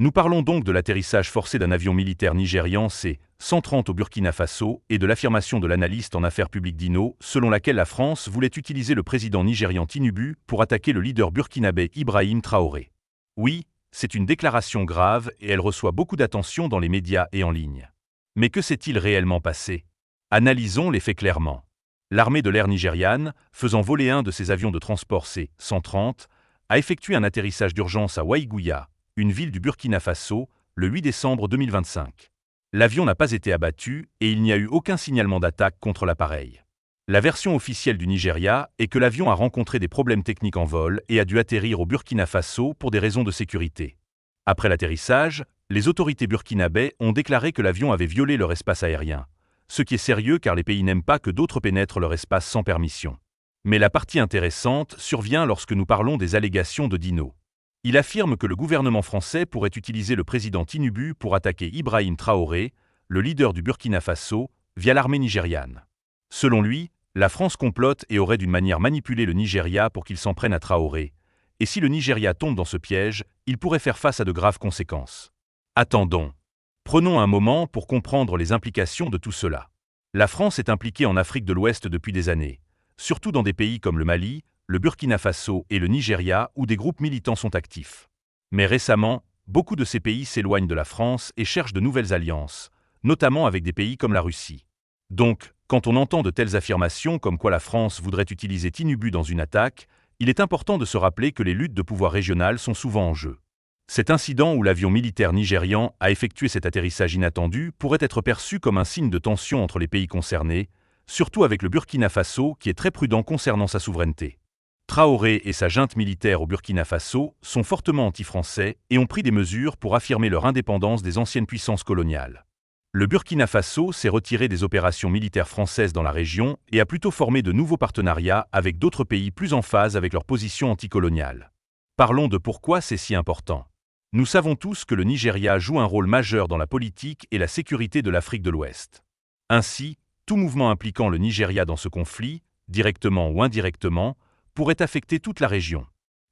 Nous parlons donc de l'atterrissage forcé d'un avion militaire nigérian C-130 au Burkina Faso et de l'affirmation de l'analyste en affaires publiques Dino, selon laquelle la France voulait utiliser le président nigérian Tinubu pour attaquer le leader burkinabé Ibrahim Traoré. Oui, c'est une déclaration grave et elle reçoit beaucoup d'attention dans les médias et en ligne. Mais que s'est-il réellement passé? Analysons les faits clairement. L'armée de l'air nigériane, faisant voler un de ses avions de transport C-130, a effectué un atterrissage d'urgence à Waïgouya, une ville du Burkina Faso, le 8 décembre 2025. L'avion n'a pas été abattu et il n'y a eu aucun signalement d'attaque contre l'appareil. La version officielle du Nigeria est que l'avion a rencontré des problèmes techniques en vol et a dû atterrir au Burkina Faso pour des raisons de sécurité. Après l'atterrissage, les autorités burkinabées ont déclaré que l'avion avait violé leur espace aérien, ce qui est sérieux car les pays n'aiment pas que d'autres pénètrent leur espace sans permission. Mais la partie intéressante survient lorsque nous parlons des allégations de Dino. Il affirme que le gouvernement français pourrait utiliser le président Tinubu pour attaquer Ibrahim Traoré, le leader du Burkina Faso, via l'armée nigériane. Selon lui, la France complote et aurait d'une manière manipulé le Nigeria pour qu'il s'en prenne à Traoré, et si le Nigeria tombe dans ce piège, il pourrait faire face à de graves conséquences. Attendons. Prenons un moment pour comprendre les implications de tout cela. La France est impliquée en Afrique de l'Ouest depuis des années, surtout dans des pays comme le Mali, le Burkina Faso et le Nigeria où des groupes militants sont actifs. Mais récemment, beaucoup de ces pays s'éloignent de la France et cherchent de nouvelles alliances, notamment avec des pays comme la Russie. Donc, quand on entend de telles affirmations comme quoi la France voudrait utiliser Tinubu dans une attaque, il est important de se rappeler que les luttes de pouvoir régionales sont souvent en jeu. Cet incident où l'avion militaire nigérian a effectué cet atterrissage inattendu pourrait être perçu comme un signe de tension entre les pays concernés, surtout avec le Burkina Faso qui est très prudent concernant sa souveraineté. Traoré et sa junte militaire au Burkina Faso sont fortement anti-français et ont pris des mesures pour affirmer leur indépendance des anciennes puissances coloniales. Le Burkina Faso s'est retiré des opérations militaires françaises dans la région et a plutôt formé de nouveaux partenariats avec d'autres pays plus en phase avec leur position anticoloniale. Parlons de pourquoi c'est si important. Nous savons tous que le Nigeria joue un rôle majeur dans la politique et la sécurité de l'Afrique de l'Ouest. Ainsi, tout mouvement impliquant le Nigeria dans ce conflit, directement ou indirectement, pourrait affecter toute la région.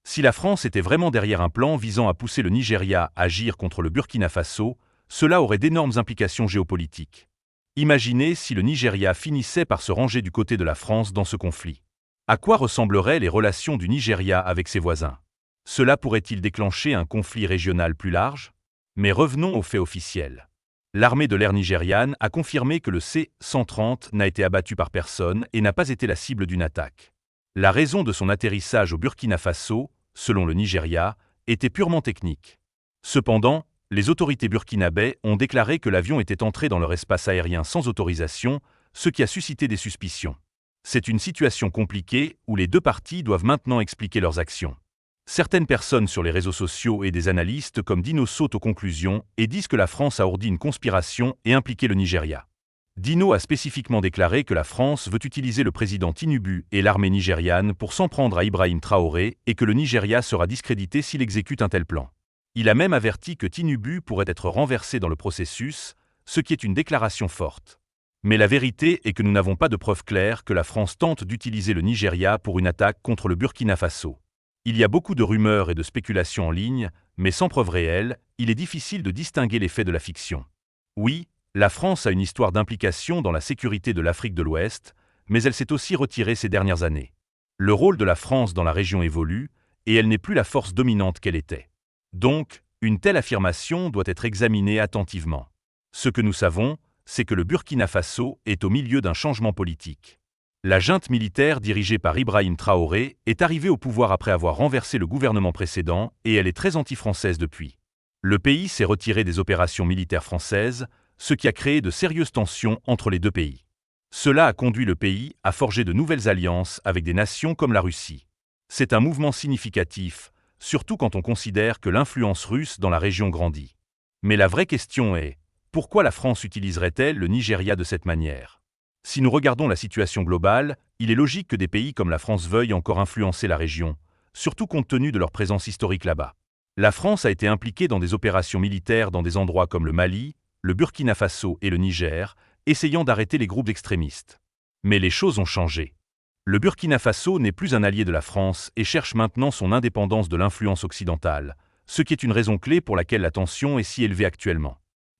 Si la France était vraiment derrière un plan visant à pousser le Nigeria à agir contre le Burkina Faso, cela aurait d'énormes implications géopolitiques. Imaginez si le Nigeria finissait par se ranger du côté de la France dans ce conflit. À quoi ressembleraient les relations du Nigeria avec ses voisins? Cela pourrait-il déclencher un conflit régional plus large? Mais revenons aux faits officiels. L'armée de l'air nigériane a confirmé que le C-130 n'a été abattu par personne et n'a pas été la cible d'une attaque. La raison de son atterrissage au Burkina Faso, selon le Nigeria, était purement technique. Cependant, les autorités burkinabées ont déclaré que l'avion était entré dans leur espace aérien sans autorisation, ce qui a suscité des suspicions. C'est une situation compliquée où les deux parties doivent maintenant expliquer leurs actions. Certaines personnes sur les réseaux sociaux et des analystes comme Dino sautent aux conclusions et disent que la France a ourdi une conspiration et impliqué le Nigeria. Dino a spécifiquement déclaré que la France veut utiliser le président Tinubu et l'armée nigériane pour s'en prendre à Ibrahim Traoré et que le Nigeria sera discrédité s'il exécute un tel plan. Il a même averti que Tinubu pourrait être renversé dans le processus, ce qui est une déclaration forte. Mais la vérité est que nous n'avons pas de preuves claires que la France tente d'utiliser le Nigeria pour une attaque contre le Burkina Faso. Il y a beaucoup de rumeurs et de spéculations en ligne, mais sans preuves réelles, il est difficile de distinguer les faits de la fiction. Oui, la France a une histoire d'implication dans la sécurité de l'Afrique de l'Ouest, mais elle s'est aussi retirée ces dernières années. Le rôle de la France dans la région évolue, et elle n'est plus la force dominante qu'elle était. Donc, une telle affirmation doit être examinée attentivement. Ce que nous savons, c'est que le Burkina Faso est au milieu d'un changement politique. La junte militaire dirigée par Ibrahim Traoré est arrivée au pouvoir après avoir renversé le gouvernement précédent et elle est très anti-française depuis. Le pays s'est retiré des opérations militaires françaises, ce qui a créé de sérieuses tensions entre les deux pays. Cela a conduit le pays à forger de nouvelles alliances avec des nations comme la Russie. C'est un mouvement significatif, surtout quand on considère que l'influence russe dans la région grandit. Mais la vraie question est, pourquoi la France utiliserait-elle le Nigeria de cette manière? Si nous regardons la situation globale, il est logique que des pays comme la France veuillent encore influencer la région, surtout compte tenu de leur présence historique là-bas. La France a été impliquée dans des opérations militaires dans des endroits comme le Mali, le Burkina Faso et le Niger, essayant d'arrêter les groupes extrémistes. Mais les choses ont changé. Le Burkina Faso n'est plus un allié de la France et cherche maintenant son indépendance de l'influence occidentale, ce qui est une raison clé pour laquelle la tension est si élevée actuellement.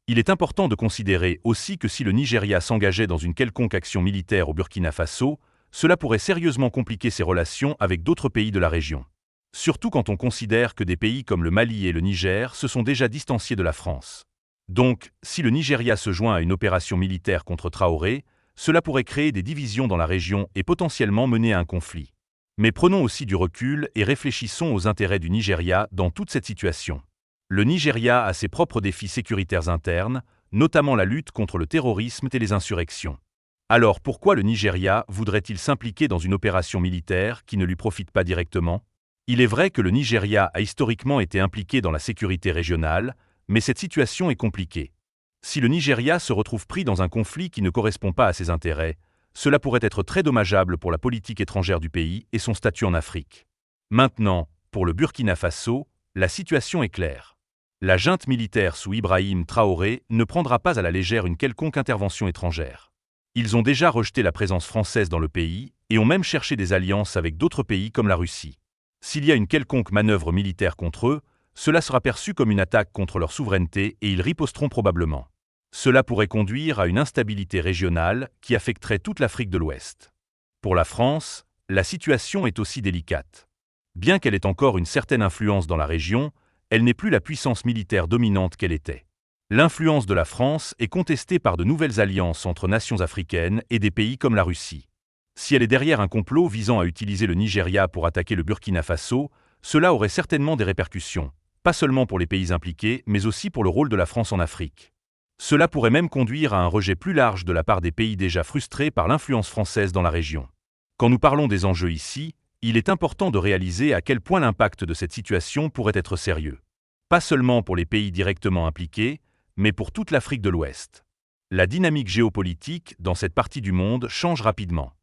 Il est important de considérer aussi que si le Nigeria s'engageait dans une quelconque action militaire au Burkina Faso, cela pourrait sérieusement compliquer ses relations avec d'autres pays de la région. Surtout quand on considère que des pays comme le Mali et le Niger se sont déjà distanciés de la France. Donc, si le Nigeria se joint à une opération militaire contre Traoré, cela pourrait créer des divisions dans la région et potentiellement mener à un conflit. Mais prenons aussi du recul et réfléchissons aux intérêts du Nigeria dans toute cette situation. Le Nigeria a ses propres défis sécuritaires internes, notamment la lutte contre le terrorisme et les insurrections. Alors pourquoi le Nigeria voudrait-il s'impliquer dans une opération militaire qui ne lui profite pas directement? Il est vrai que le Nigeria a historiquement été impliqué dans la sécurité régionale, mais cette situation est compliquée. Si le Nigeria se retrouve pris dans un conflit qui ne correspond pas à ses intérêts, cela pourrait être très dommageable pour la politique étrangère du pays et son statut en Afrique. Maintenant, pour le Burkina Faso, la situation est claire. La junte militaire sous Ibrahim Traoré ne prendra pas à la légère une quelconque intervention étrangère. Ils ont déjà rejeté la présence française dans le pays et ont même cherché des alliances avec d'autres pays comme la Russie. S'il y a une quelconque manœuvre militaire contre eux, cela sera perçu comme une attaque contre leur souveraineté et ils riposteront probablement. Cela pourrait conduire à une instabilité régionale qui affecterait toute l'Afrique de l'Ouest. Pour la France, la situation est aussi délicate. Bien qu'elle ait encore une certaine influence dans la région, elle n'est plus la puissance militaire dominante qu'elle était. L'influence de la France est contestée par de nouvelles alliances entre nations africaines et des pays comme la Russie. Si elle est derrière un complot visant à utiliser le Nigeria pour attaquer le Burkina Faso, cela aurait certainement des répercussions, pas seulement pour les pays impliqués, mais aussi pour le rôle de la France en Afrique. Cela pourrait même conduire à un rejet plus large de la part des pays déjà frustrés par l'influence française dans la région. Quand nous parlons des enjeux ici, il est important de réaliser à quel point l'impact de cette situation pourrait être sérieux. Pas seulement pour les pays directement impliqués, mais pour toute l'Afrique de l'Ouest. La dynamique géopolitique dans cette partie du monde change rapidement.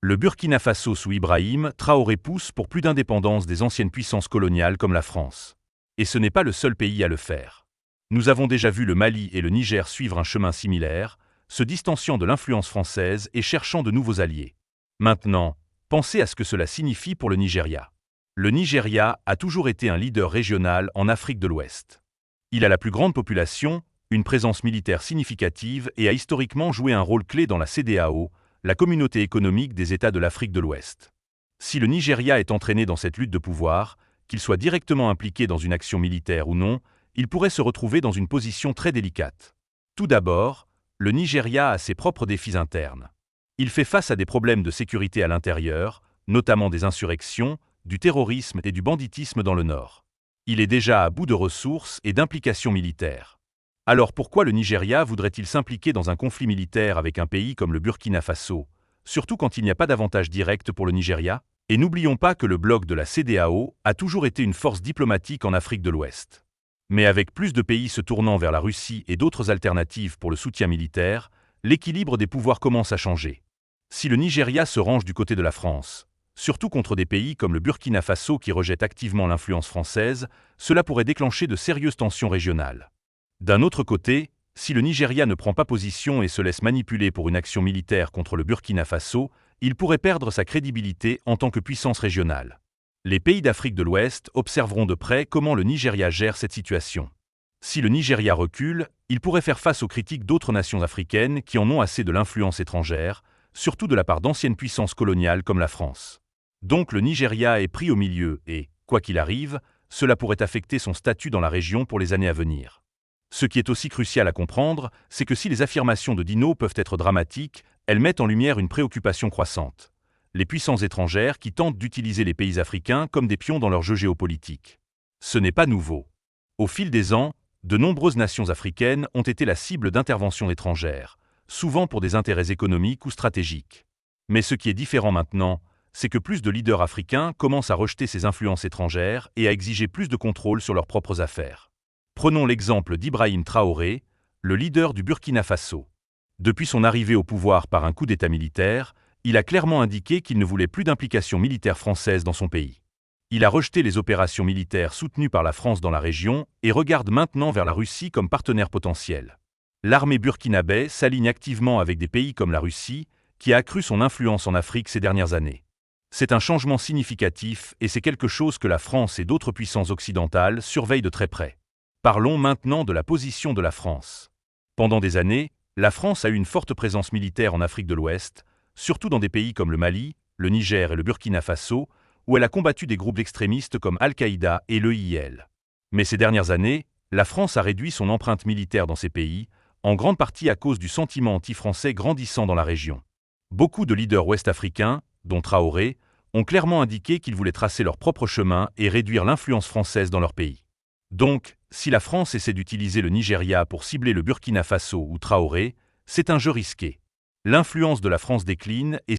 Le Burkina Faso sous Ibrahim Traoré pousse pour plus d'indépendance des anciennes puissances coloniales comme la France. Et ce n'est pas le seul pays à le faire. Nous avons déjà vu le Mali et le Niger suivre un chemin similaire, se distanciant de l'influence française et cherchant de nouveaux alliés. Maintenant, pensez à ce que cela signifie pour le Nigeria. Le Nigeria a toujours été un leader régional en Afrique de l'Ouest. Il a la plus grande population, une présence militaire significative et a historiquement joué un rôle clé dans la CEDEAO, la communauté économique des États de l'Afrique de l'Ouest. Si le Nigeria est entraîné dans cette lutte de pouvoir, qu'il soit directement impliqué dans une action militaire ou non, il pourrait se retrouver dans une position très délicate. Tout d'abord, le Nigeria a ses propres défis internes. Il fait face à des problèmes de sécurité à l'intérieur, notamment des insurrections, du terrorisme et du banditisme dans le nord. Il est déjà à bout de ressources et d'implications militaires. Alors pourquoi le Nigeria voudrait-il s'impliquer dans un conflit militaire avec un pays comme le Burkina Faso, surtout quand il n'y a pas d'avantage direct pour le Nigeria? Et n'oublions pas que le bloc de la CEDEAO a toujours été une force diplomatique en Afrique de l'Ouest. Mais avec plus de pays se tournant vers la Russie et d'autres alternatives pour le soutien militaire, l'équilibre des pouvoirs commence à changer. Si le Nigeria se range du côté de la France, surtout contre des pays comme le Burkina Faso qui rejettent activement l'influence française, cela pourrait déclencher de sérieuses tensions régionales. D'un autre côté, si le Nigeria ne prend pas position et se laisse manipuler pour une action militaire contre le Burkina Faso, il pourrait perdre sa crédibilité en tant que puissance régionale. Les pays d'Afrique de l'Ouest observeront de près comment le Nigeria gère cette situation. Si le Nigeria recule, il pourrait faire face aux critiques d'autres nations africaines qui en ont assez de l'influence étrangère, surtout de la part d'anciennes puissances coloniales comme la France. Donc le Nigeria est pris au milieu et, quoi qu'il arrive, cela pourrait affecter son statut dans la région pour les années à venir. Ce qui est aussi crucial à comprendre, c'est que si les affirmations de Dino peuvent être dramatiques, elles mettent en lumière une préoccupation croissante. Les puissances étrangères qui tentent d'utiliser les pays africains comme des pions dans leur jeu géopolitique. Ce n'est pas nouveau. Au fil des ans, de nombreuses nations africaines ont été la cible d'interventions étrangères, souvent pour des intérêts économiques ou stratégiques. Mais ce qui est différent maintenant, c'est que plus de leaders africains commencent à rejeter ces influences étrangères et à exiger plus de contrôle sur leurs propres affaires. Prenons l'exemple d'Ibrahim Traoré, le leader du Burkina Faso. Depuis son arrivée au pouvoir par un coup d'État militaire, il a clairement indiqué qu'il ne voulait plus d'implication militaire française dans son pays. Il a rejeté les opérations militaires soutenues par la France dans la région et regarde maintenant vers la Russie comme partenaire potentiel. L'armée burkinabé s'aligne activement avec des pays comme la Russie, qui a accru son influence en Afrique ces dernières années. C'est un changement significatif et c'est quelque chose que la France et d'autres puissances occidentales surveillent de très près. Parlons maintenant de la position de la France. Pendant des années, la France a eu une forte présence militaire en Afrique de l'Ouest, surtout dans des pays comme le Mali, le Niger et le Burkina Faso, où elle a combattu des groupes extrémistes comme Al-Qaïda et l'EIL. Mais ces dernières années, la France a réduit son empreinte militaire dans ces pays, en grande partie à cause du sentiment anti-français grandissant dans la région. Beaucoup de leaders ouest-africains, dont Traoré, ont clairement indiqué qu'ils voulaient tracer leur propre chemin et réduire l'influence française dans leur pays. Donc, si la France essaie d'utiliser le Nigeria pour cibler le Burkina Faso ou Traoré, c'est un jeu risqué. L'influence de la France décline et